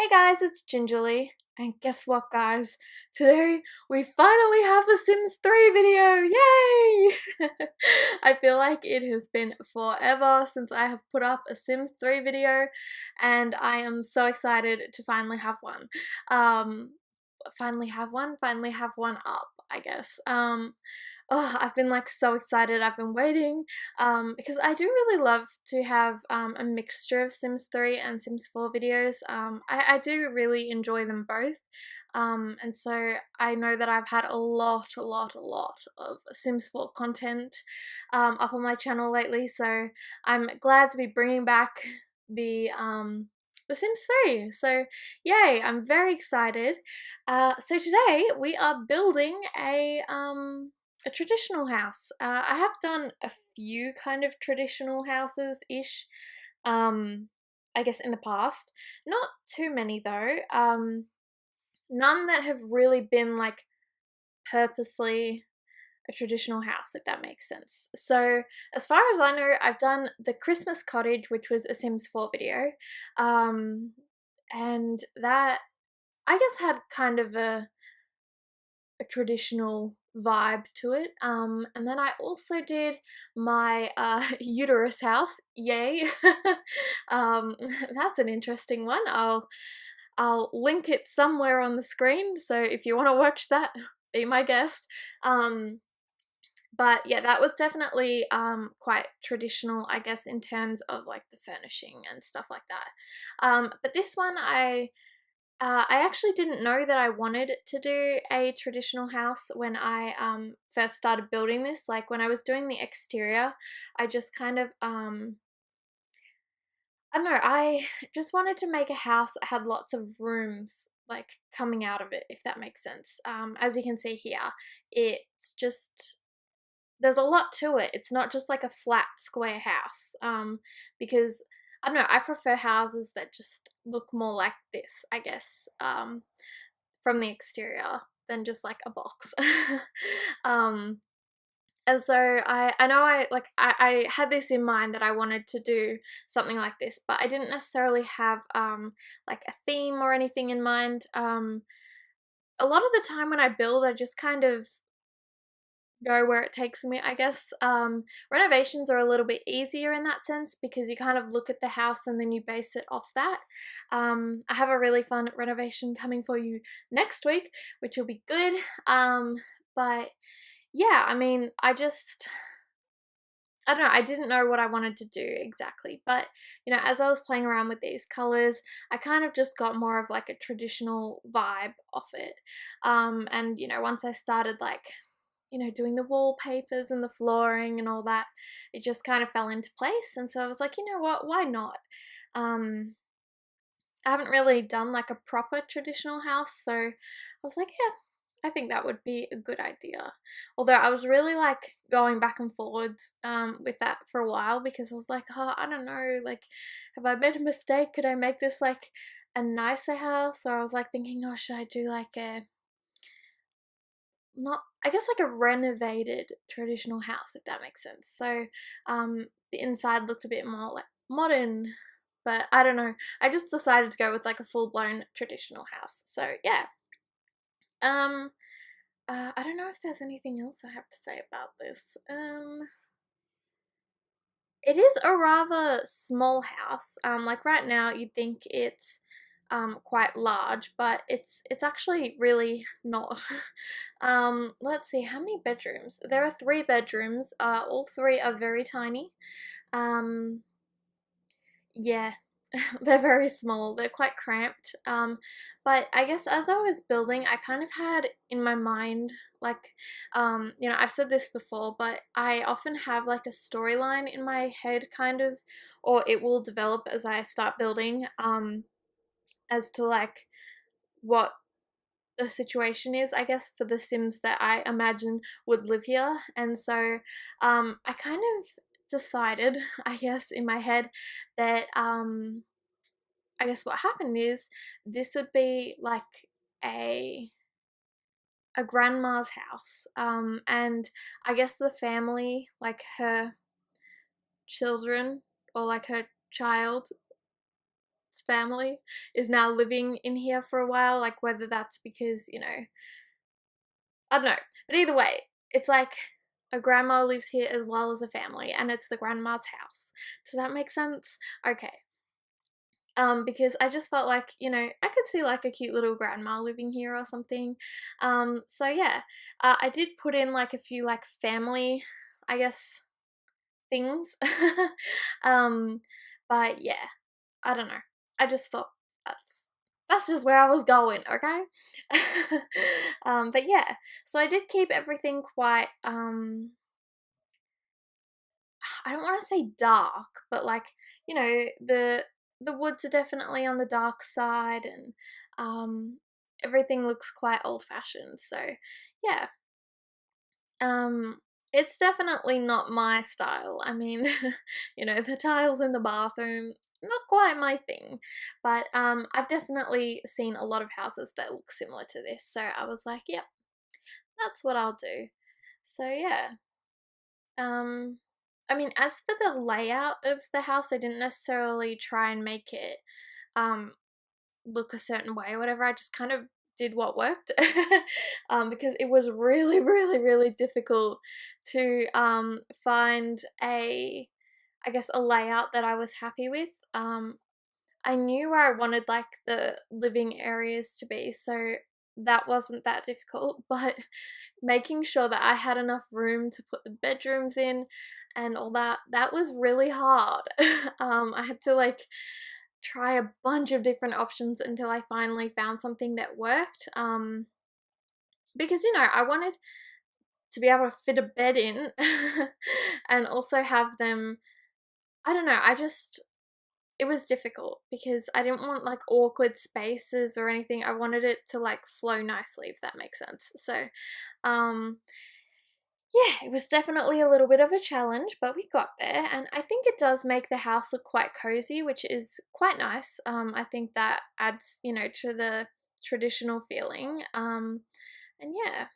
Hey guys, it's Gingerly, and guess what guys? Today we finally have a Sims 3 video, yay! I feel like it has been forever since I have put up a Sims 3 video, and I am so excited to finally have one. Finally have one up, I guess. Oh, I've been like so excited. I've been waiting because I do really love to have a mixture of Sims 3 and Sims 4 videos. I do really enjoy them both. And so I know that I've had a lot of Sims 4 content up on my channel lately. So I'm glad to be bringing back the Sims 3. So yay, I'm very excited. So today we are building a traditional house. I have done a few kind of traditional houses-ish, I guess in the past. Not too many though. None that have really been like purposely a traditional house, if that makes sense. So as far as I know, I've done the Christmas cottage, which was a Sims 4 video, and that I guess had kind of a traditional vibe to it. And then I also did my uterus house. Yay! That's an interesting one. I'll link it somewhere on the screen. So if you want to watch that, be my guest. But yeah, that was definitely quite traditional, I guess, in terms of like the furnishing and stuff like that. But this one I actually didn't know that I wanted to do a traditional house when I first started building this. Like when I was doing the exterior, I just kind of I don't know, I just wanted to make a house that had lots of rooms like coming out of it, if that makes sense. As you can see here, it's just there's a lot to it. It's not just like a flat square house. Because I don't know, I prefer houses that just look more like this, I guess, from the exterior than just like a box. um, and so I know I had this in mind that I wanted to do something like this, but I didn't necessarily have like a theme or anything in mind. A lot of the time when I build, I just kind of go where it takes me, I guess. Renovations are a little bit easier in that sense because you kind of look at the house and then you base it off that. I have a really fun renovation coming for you next week, which will be good. But yeah, I mean, I don't know, I didn't know what I wanted to do exactly, but you know, as I was playing around with these colors, I kind of just got more of like a traditional vibe off it. And you know, once I started like doing the wallpapers and the flooring and all that, it just kind of fell into place. And so I was like, you know what, why not? Um, I haven't really done like a proper traditional house, so I was like, yeah, I think that would be a good idea. Although I was really like going back and forwards with that for a while because I was like, oh, I don't know, like, have I made a mistake? Could I make this like a nicer house? Or I was like thinking, oh, should I do like a not I guess like a renovated traditional house, if that makes sense. So the inside looked a bit more like modern, but I don't know, I just decided to go with like a full-blown traditional house. So yeah. um I don't know if there's anything else I have to say about this. It is a rather small house. Like right now you'd think it's quite large, but it's actually really not. Let's see, how many bedrooms? There are 3 bedrooms. All 3 are very tiny. Um, yeah, they're very small. They're quite cramped. But I guess as I was building, I kind of had in my mind, like, you know, I've said this before, but I often have like a storyline in my head, kind of, or it will develop as I start building, as to like what the situation is, I guess, for the Sims that I imagine would live here. And so I kind of decided, I guess, in my head that I guess what happened is this would be like a a grandma's house. And I guess the family, like her children or like her child's host's family is now living in here for a while, like whether that's because, you know, I don't know. But either way, it's like a grandma lives here as well as a family, and it's the grandma's house. Does that make sense? Okay. Because I just felt like, you know, I could see like a cute little grandma living here or something. So yeah, I did put in like a few like family, I guess, things. um, but yeah, I don't know. I just thought that's just where I was going, okay? But yeah, so I did keep everything quite I don't want to say dark, but like, you know, the woods are definitely on the dark side, and everything looks quite old fashioned. So, yeah. Um it's definitely not my style. I mean, you know, the tiles in the bathroom not quite my thing. But I've definitely seen a lot of houses that look similar to this. So, I was like, yep, that's what I'll do. So, yeah. Um, I mean, as for the layout of the house, I didn't necessarily try and make it um, look a certain way or whatever. I just kind of did what worked because it was really, really, really difficult to find I guess, a layout that I was happy with. I knew where I wanted like the living areas to be, so that wasn't that difficult, but making sure that I had enough room to put the bedrooms in and all that, that was really hard. I had to like try a bunch of different options until I finally found something that worked. Because, you know, I wanted to be able to fit a bed in and also have them, I don't know, it was difficult because I didn't want like awkward spaces or anything. I wanted it to like flow nicely, if that makes sense. So, um, yeah, it was definitely a little bit of a challenge, but we got there, and I think it does make the house look quite cozy, which is quite nice. I think that adds, you know, to the traditional feeling. And yeah,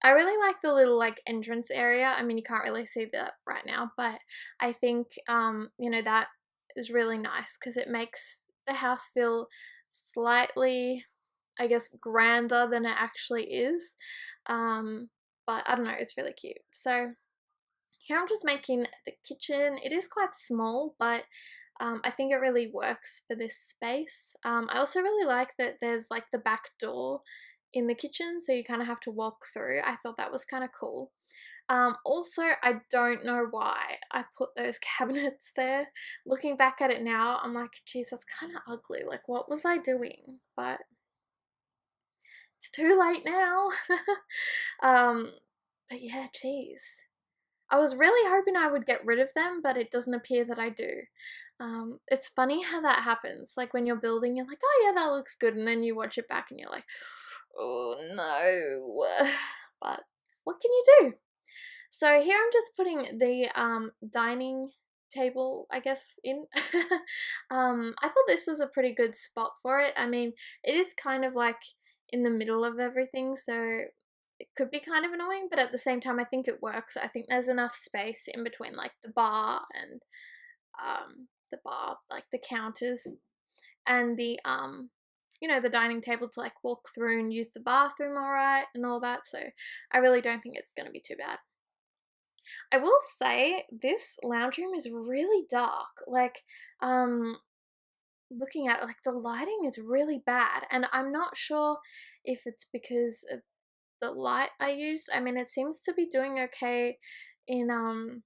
I really like the little like entrance area. I mean, you can't really see that right now, but I think you know, that is really nice because it makes the house feel slightly, I guess, grander than it actually is. Um, but I don't know, it's really cute. So here I'm just making the kitchen. It is quite small, but I think it really works for this space. I also really like that there's like the back door in the kitchen, so you kind of have to walk through. I thought that was kind of cool. Also, I don't know why I put those cabinets there. Looking back at it now, I'm like, geez, that's kind of ugly. Like, what was I doing? But it's too late now. um, but yeah, geez. I was really hoping I would get rid of them, but it doesn't appear that I do. It's funny how that happens. Like when you're building, you're like, oh yeah, that looks good. And then you watch it back and you're like, oh no. But what can you do? So here I'm just putting the dining table, I guess, in. I thought this was a pretty good spot for it. I mean, it is kind of like in the middle of everything, so it could be kind of annoying, but at the same time, I think it works. I think there's enough space in between, like the bar, like the counters, and the you know, the dining table to like walk through and use the bathroom all right and all that. So I really don't think it's going to be too bad. I will say this lounge room is really dark. Like, looking at it, like the lighting is really bad, and I'm not sure if it's because of the light I used. I mean, it seems to be doing okay in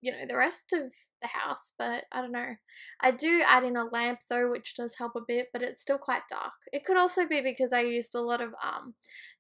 you know, the rest of the house, but I don't know. I do add in a lamp though, which does help a bit, but it's still quite dark. It could also be because I used a lot of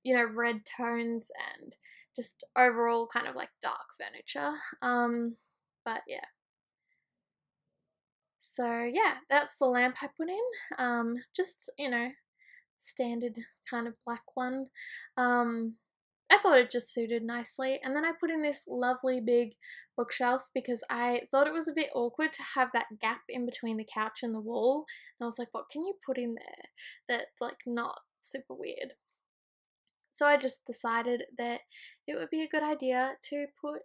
you know, red tones and just overall kind of like dark furniture. But yeah. So yeah, that's the lamp I put in. Just, you know, standard kind of black one. Um, I thought it just suited nicely. And then I put in this lovely big bookshelf because I thought it was a bit awkward to have that gap in between the couch and the wall. And I was like, what can you put in there that's like not super weird? So I just decided that it would be a good idea to put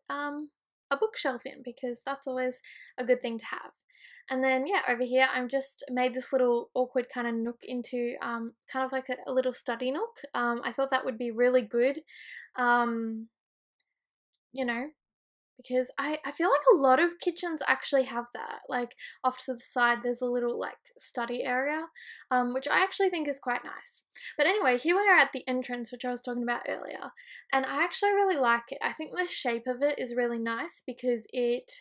a bookshelf in, because that's always a good thing to have. And then yeah, over here I'm just made this little awkward kind of nook into kind of like a little study nook. I thought that would be really good, um, you know, because I feel like a lot of kitchens actually have that. Like off to the side there's a little like study area, which I actually think is quite nice. But anyway, here we are at the entrance, which I was talking about earlier, and I actually really like it. I think the shape of it is really nice because it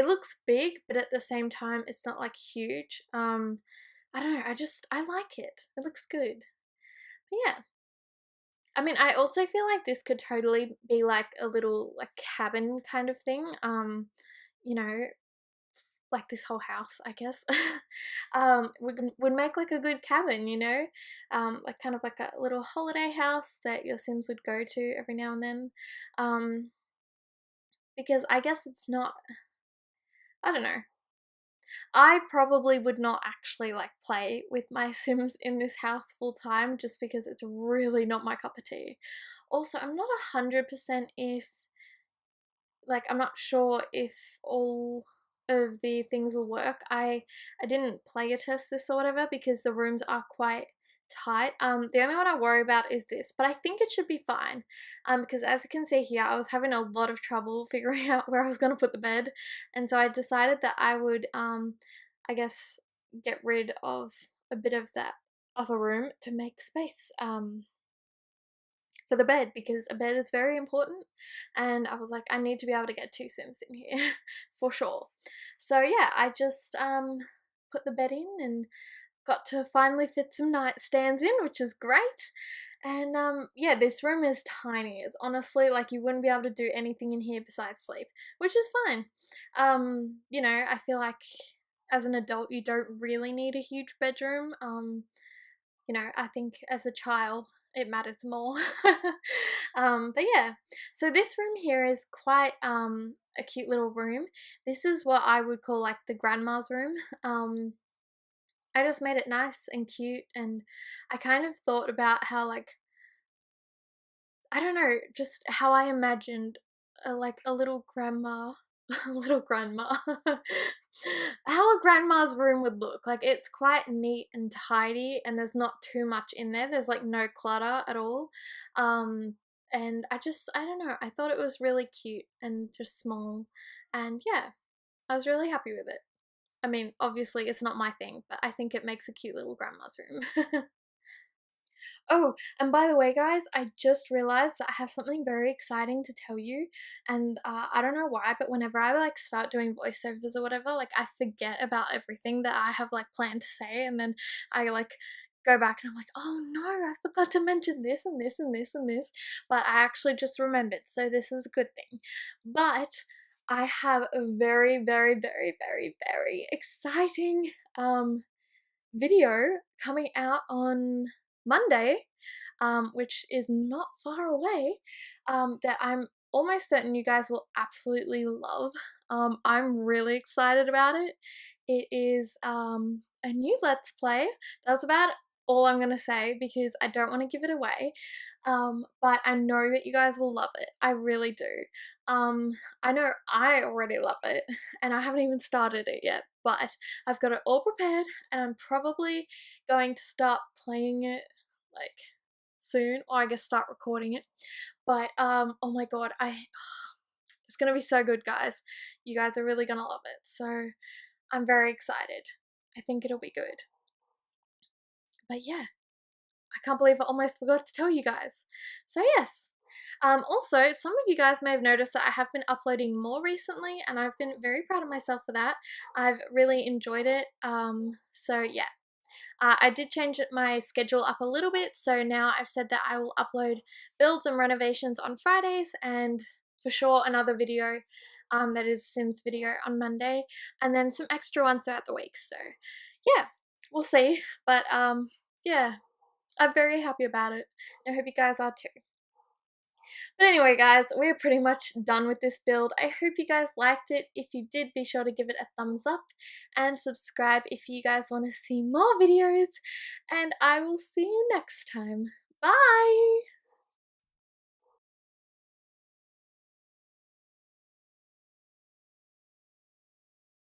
looks big, but at the same time it's not like huge. I don't know, I like it. It looks good. But yeah. I mean, I also feel like this could totally be like a little like cabin kind of thing. You know, like this whole house, I guess. Would make like a good cabin, you know, like kind of like a little holiday house that your Sims would go to every now and then. Um, because I guess it's not. I don't know. I probably would not actually like play with my Sims in this house full time just because it's really not my cup of tea. Also, I'm not 100% if I'm not sure if all of the things will work. I didn't play a test this or whatever because the rooms are quite tight. The only one I worry about is this, but I think it should be fine. Because as you can see here, I was having a lot of trouble figuring out where I was going to put the bed, and so I decided that I would I guess get rid of a bit of that other room to make space for the bed, because a bed is very important, and I was like, I need to be able to get 2 Sims in here for sure. So yeah, I just put the bed in and got to finally fit some nightstands in, which is great. And yeah, this room is tiny. It's honestly like you wouldn't be able to do anything in here besides sleep, which is fine. You know, I feel like as an adult you don't really need a huge bedroom. You know, I think as a child it matters more. But yeah, so this room here is quite a cute little room. This is what I would call like the grandma's room. I just made it nice and cute, and I kind of thought about how like, I don't know, just how I imagined like a little grandma, a little grandma, how a grandma's room would look. Like it's quite neat and tidy, and there's not too much in there. There's like no clutter at all. And I don't know, I thought it was really cute and just small, and yeah, I was really happy with it. I mean, obviously it's not my thing, but I think it makes a cute little grandma's room. Oh, and by the way, guys, I just realized that I have something very exciting to tell you, and I don't know why, but whenever I like start doing voiceovers or whatever, like I forget about everything that I have like planned to say, and then I like go back and I'm like, oh no, I forgot to mention this and this and this and this, but I actually just remembered, so this is a good thing. But I have a very, very, very, very, very exciting video coming out on Monday, which is not far away, that I'm almost certain you guys will absolutely love. I'm really excited about it. It is a new Let's Play. That's about all I'm going to say because I don't want to give it away. But I know that you guys will love it. I really do. I know I already love it, and I haven't even started it yet, but I've got it all prepared, and I'm probably going to start playing it like soon, or I guess start recording it. But oh my god, it's gonna be so good, guys. You guys are really gonna love it. So I'm very excited. I think it'll be good. But yeah, I can't believe I almost forgot to tell you guys. So yes. Also, some of you guys may have noticed that I have been uploading more recently, and I've been very proud of myself for that. I've really enjoyed it. So yeah. I did change my schedule up a little bit, so now I've said that I will upload builds and renovations on Fridays, and for sure another video that is Sims video on Monday, and then some extra ones throughout the week. So yeah, we'll see. But yeah, I'm very happy about it. I hope you guys are too. But anyway, guys, we're pretty much done with this build. I hope you guys liked it. If you did, be sure to give it a thumbs up and subscribe if you guys want to see more videos. And I will see you next time. Bye!